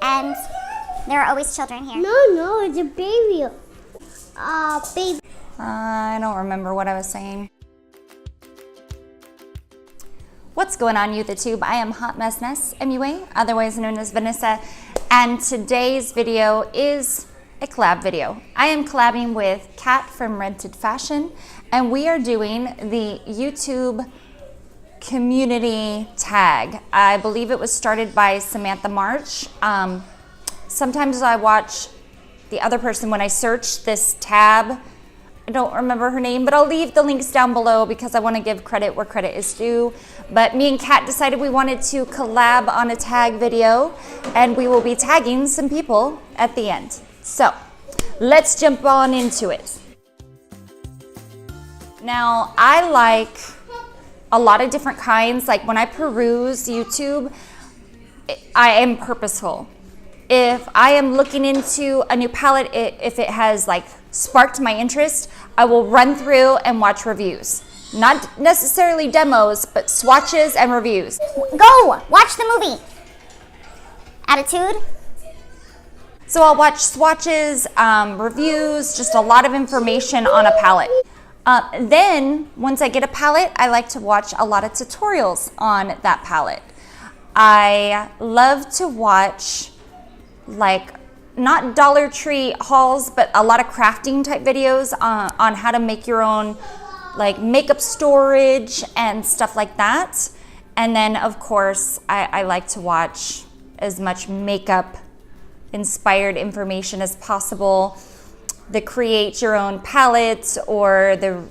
and there are always children here. No, it's a baby. Baby. I don't remember what I was saying. What's going on, YouTube? I am Hot Mess MUA, otherwise known as Vanessa, and today's video is a collab video. I am collabing with Kat from Rented Fashion, and we are doing the YouTube community tag. I believe it was started by Samantha March. Sometimes I watch the other person when I search this tab. I don't remember her name, but I'll leave the links down below because I want to give credit where credit is due. But me and Kat decided we wanted to collab on a tag video, and we will be tagging some people at the end. So let's jump on into it. Now, I like a lot of different kinds. Like when I peruse YouTube, I am purposeful. If I am looking into a new palette, if it has like sparked my interest, I will run through and watch reviews. Not necessarily demos, but swatches and reviews. Go! Watch the movie! Attitude? So I'll watch swatches, reviews, just a lot of information on a palette. Then, once I get a palette, I like to watch a lot of tutorials on that palette. I love to watch, like, not Dollar Tree hauls, but a lot of crafting type videos on how to make your own, like, makeup storage and stuff like that. And then, of course, I like to watch as much makeup inspired information as possible. The create your own palettes or the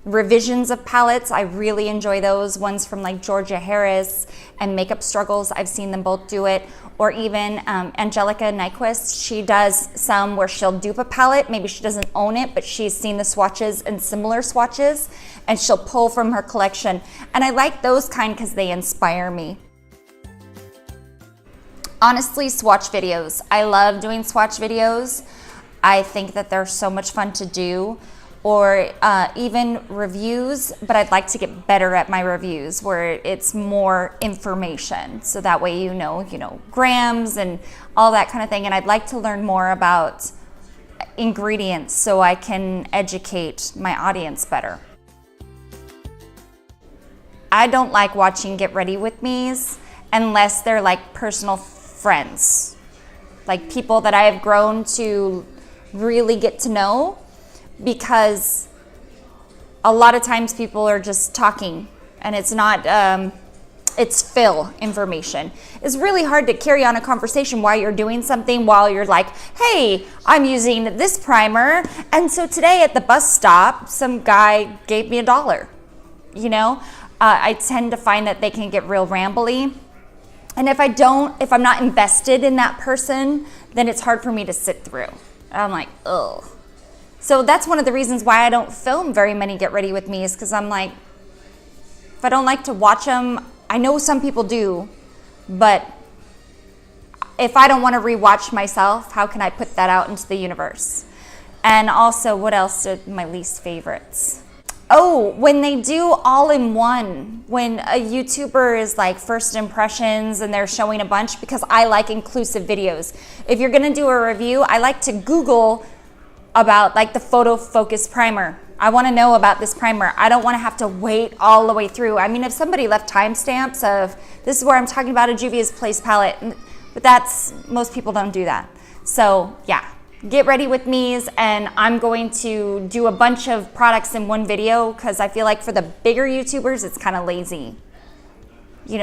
revisions of palettes. I really enjoy those ones from like Georgia Harris and Makeup Struggles. I've seen them both do it. Or even Angelica Nyquist, she does some where she'll dupe a palette. Maybe she doesn't own it, but she's seen the swatches and similar swatches, and she'll pull from her collection. And I like those kind because they inspire me. Honestly, swatch videos. I love doing swatch videos. I think that they're so much fun to do. Or even reviews, but I'd like to get better at my reviews where it's more information. So that way you know, grams and all that kind of thing. And I'd like to learn more about ingredients so I can educate my audience better. I don't like watching Get Ready With Me's unless they're like personal friends, like people that I have grown to really get to know, because a lot of times people are just talking and it's not, it's fill information. It's really hard to carry on a conversation while you're doing something, while you're like, hey, I'm using this primer, and so today at the bus stop, some guy gave me $1. I tend to find that they can get real rambly. And if I'm not invested in that person, then it's hard for me to sit through. I'm like, ugh. So that's one of the reasons why I don't film very many Get Ready With Me, is because I'm like, if I don't like to watch them, I know some people do, but if I don't want to rewatch myself, how can I put that out into the universe? And also, what else are my least favorites? Oh, when they do all in one, when a YouTuber is like first impressions and they're showing a bunch, because I like inclusive videos. If you're gonna do a review, I like to Google about like the photo focus primer. I wanna know about this primer. I don't wanna have to wait all the way through. I mean, if somebody left timestamps of, this is where I'm talking about a Juvia's Place palette, but most people don't do that. So yeah, Get Ready With Me's, and I'm going to do a bunch of products in one video because I feel like for the bigger YouTubers, it's kind of lazy.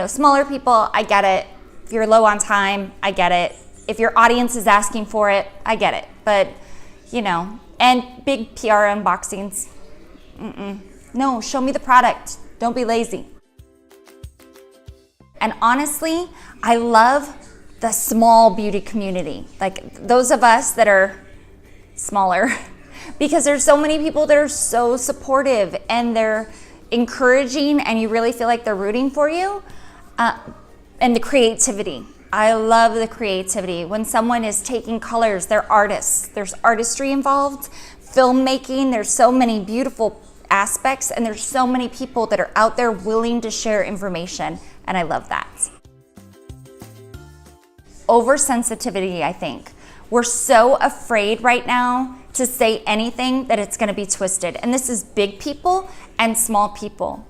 Smaller people, I get it. If you're low on time, I get it. If your audience is asking for it, I get it. But, and big PR unboxings. No, show me the product. Don't be lazy. And honestly, I love the small beauty community, like those of us that are smaller, because there's so many people that are so supportive and they're encouraging, and you really feel like they're rooting for you. And the creativity. I love the creativity. When someone is taking colors, they're artists. There's artistry involved, filmmaking. There's so many beautiful aspects, and there's so many people that are out there willing to share information, and I love that. oversensitivity, I think. We're so afraid right now to say anything that it's gonna be twisted. And this is big people and small people.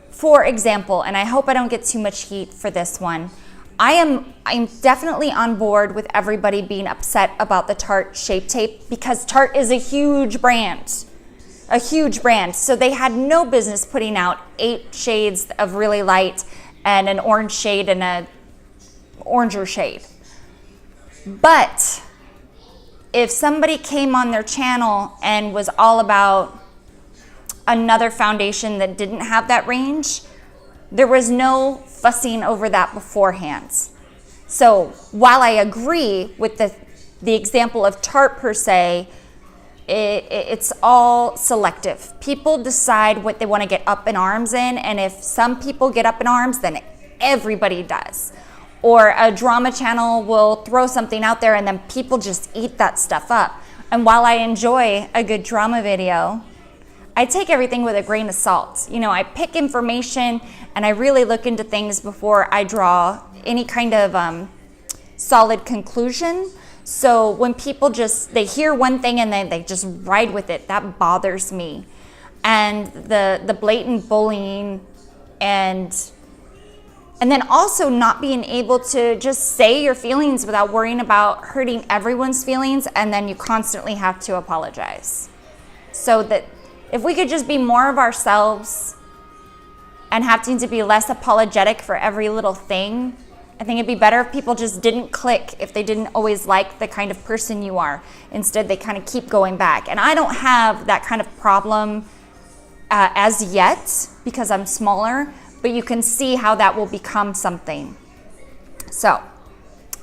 For example, and I hope I don't get too much heat for this one, I'm definitely on board with everybody being upset about the Tarte Shape Tape because Tarte is a huge brand. A huge brand. So they had no business putting out 8 shades of really light and an orange shade and a oranger shade. But if somebody came on their channel and was all about another foundation that didn't have that range, there was no fussing over that beforehand. So while I agree with the example of Tarte per se, it's all selective. People decide what they want to get up in arms in, and if some people get up in arms, then everybody does. Or a drama channel will throw something out there and then people just eat that stuff up. And while I enjoy a good drama video, I take everything with a grain of salt. You know, I pick information and I really look into things before I draw any kind of solid conclusion. So when people they hear one thing and then they just ride with it, that bothers me. And the blatant bullying and then also not being able to just say your feelings without worrying about hurting everyone's feelings, and then you constantly have to apologize. So that if we could just be more of ourselves and having to be less apologetic for every little thing, I think it'd be better if people just didn't click if they didn't always like the kind of person you are. Instead, they kind of keep going back. And I don't have that kind of problem as yet because I'm smaller, but you can see how that will become something. So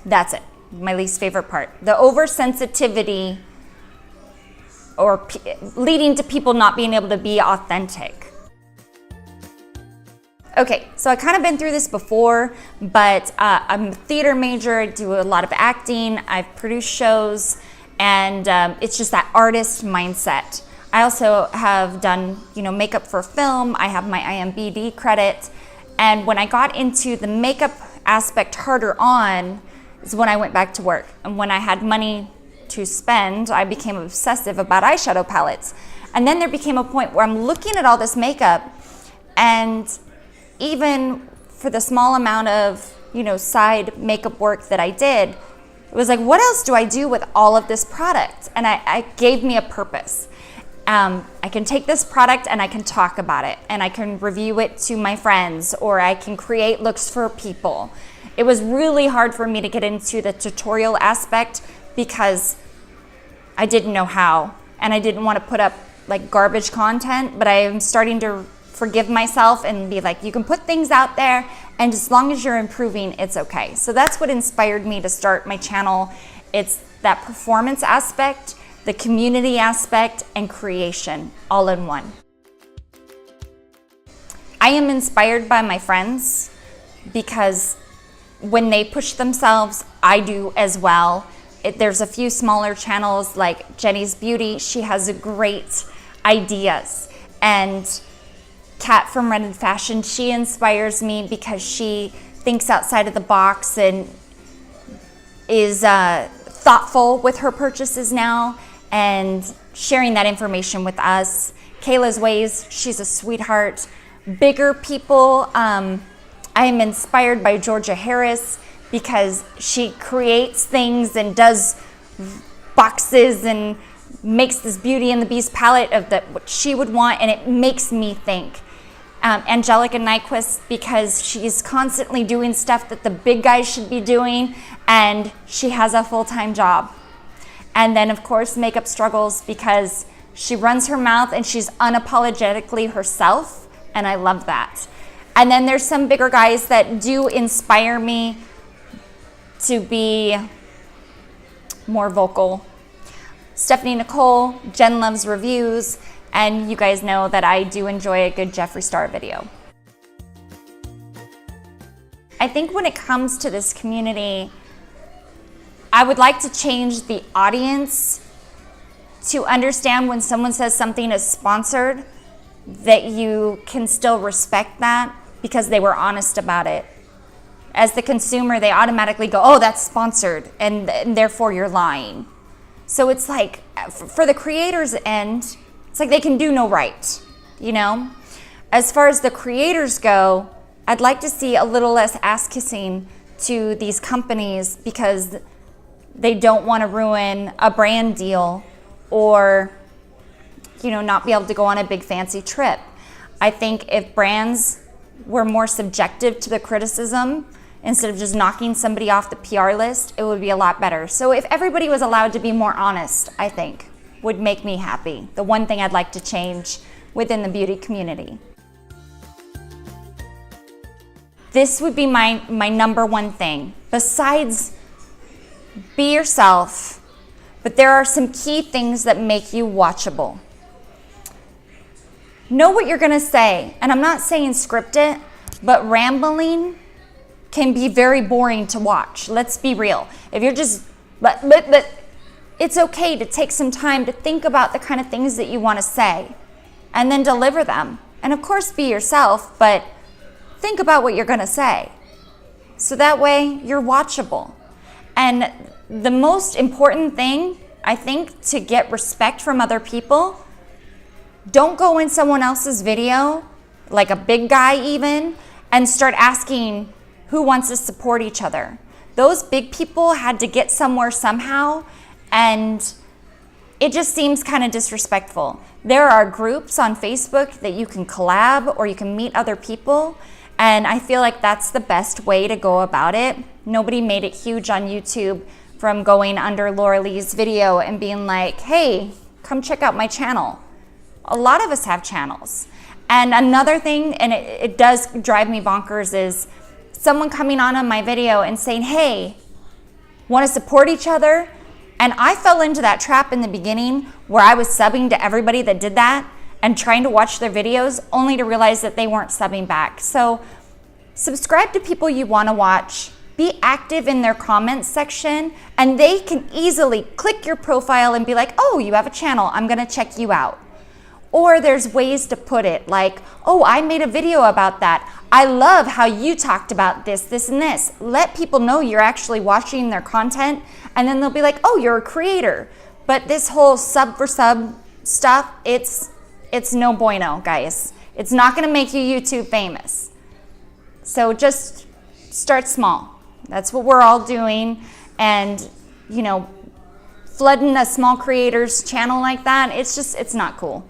that's it, my least favorite part. The oversensitivity or leading to people not being able to be authentic. Okay, so I kind of been through this before, but I'm a theater major, I do a lot of acting, I've produced shows, and it's just that artist mindset. I also have done, makeup for film, I have my IMBD credit, and when I got into the makeup aspect harder on is when I went back to work. And when I had money to spend, I became obsessive about eyeshadow palettes. And then there became a point where I'm looking at all this makeup, and even for the small amount of, side makeup work that I did, it was like, what else do I do with all of this product? And I gave me a purpose. I can take this product and I can talk about it, and I can review it to my friends, or I can create looks for people. It was really hard for me to get into the tutorial aspect because I didn't know how, and I didn't want to put up like garbage content, but I am starting to forgive myself and be like, you can put things out there, and as long as you're improving, it's okay. So that's what inspired me to start my channel. It's that performance aspect, the community aspect, and creation all in one. I am inspired by my friends because when they push themselves, I do as well. There's a few smaller channels like Jenny's Beauty. She has great ideas. And Kat from Rented Fashion, she inspires me because she thinks outside of the box and is thoughtful with her purchases now and sharing that information with us. Kayla's Ways, she's a sweetheart. Bigger people, I am inspired by Georgia Harris because she creates things and does boxes and makes this Beauty and the Beast palette of what she would want, and it makes me think. Angelica Nyquist, because she's constantly doing stuff that the big guys should be doing, and she has a full-time job. And then of course Makeup Struggles, because she runs her mouth and she's unapologetically herself, and I love that. And then there's some bigger guys that do inspire me to be more vocal. Stephanie Nicole, Jen Loves Reviews, and you guys know that I do enjoy a good Jeffree Star video. I think when it comes to this community, I would like to change the audience to understand when someone says something is sponsored, that you can still respect that because they were honest about it. As the consumer, they automatically go, oh, that's sponsored, and therefore you're lying. So it's like, for the creators' end, it's like they can do no right, you know? As far as the creators go, I'd like to see a little less ass kissing to these companies because they don't want to ruin a brand deal or, you know, not be able to go on a big fancy trip. I think if brands were more subjective to the criticism, instead of just knocking somebody off the PR list, it would be a lot better. So if everybody was allowed to be more honest, I think, would make me happy. The one thing I'd like to change within the beauty community. This would be my number one thing. Besides, be yourself, but there are some key things that make you watchable. Know what you're gonna say, and I'm not saying script it, but rambling can be very boring to watch. Let's be real. If you're just, but it's okay to take some time to think about the kind of things that you want to say and then deliver them. And of course, be yourself, but think about what you're going to say. So that way you're watchable. And the most important thing, I think, to get respect from other people, don't go in someone else's video, like a big guy even, and start asking who wants to support each other. Those big people had to get somewhere somehow, and it just seems kind of disrespectful. There are groups on Facebook that you can collab or you can meet other people, and I feel like that's the best way to go about it. Nobody made it huge on YouTube from going under Laura Lee's video and being like, hey, come check out my channel. A lot of us have channels. And another thing, and it does drive me bonkers, is someone coming on my video and saying, hey, want to support each other? And I fell into that trap in the beginning where I was subbing to everybody that did that and trying to watch their videos only to realize that they weren't subbing back. So subscribe to people you want to watch, be active in their comments section, and they can easily click your profile and be like, oh, you have a channel, I'm going to check you out. Or there's ways to put it like, oh, I made a video about that. I love how you talked about this, this, and this. Let people know you're actually watching their content, and then they'll be like, oh, you're a creator. But this whole sub for sub stuff, it's no bueno, guys. It's not gonna make you YouTube famous. So just start small. That's what we're all doing. And, you know, flooding a small creator's channel like that, it's not cool.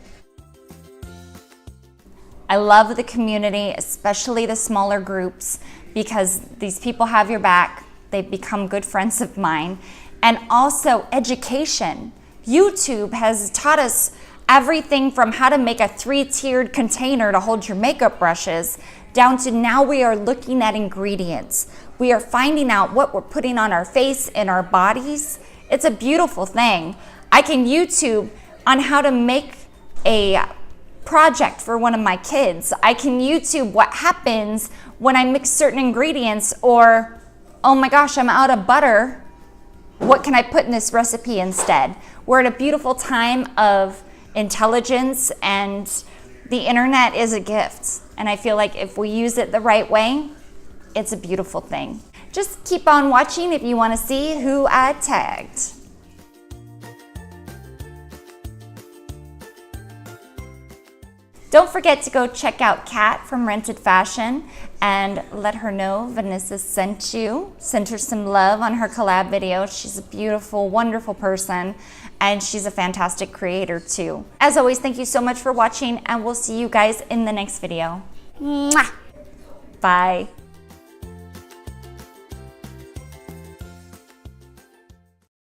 I love the community, especially the smaller groups, because these people have your back. They've become good friends of mine. And also education. YouTube has taught us everything from how to make a 3-tiered container to hold your makeup brushes, down to now we are looking at ingredients. We are finding out what we're putting on our face and our bodies. It's a beautiful thing. I can YouTube on how to make a project for one of my kids. I can YouTube what happens when I mix certain ingredients, or, oh my gosh, I'm out of butter. What can I put in this recipe instead? We're at a beautiful time of intelligence, and the internet is a gift. And I feel like if we use it the right way, it's a beautiful thing. Just keep on watching if you want to see who I tagged. Don't forget to go check out Kat from Rented Fashion and let her know Vanessa sent you. Send her some love on her collab video. She's a beautiful, wonderful person, and she's a fantastic creator too. As always, thank you so much for watching, and we'll see you guys in the next video. Mwah. Bye.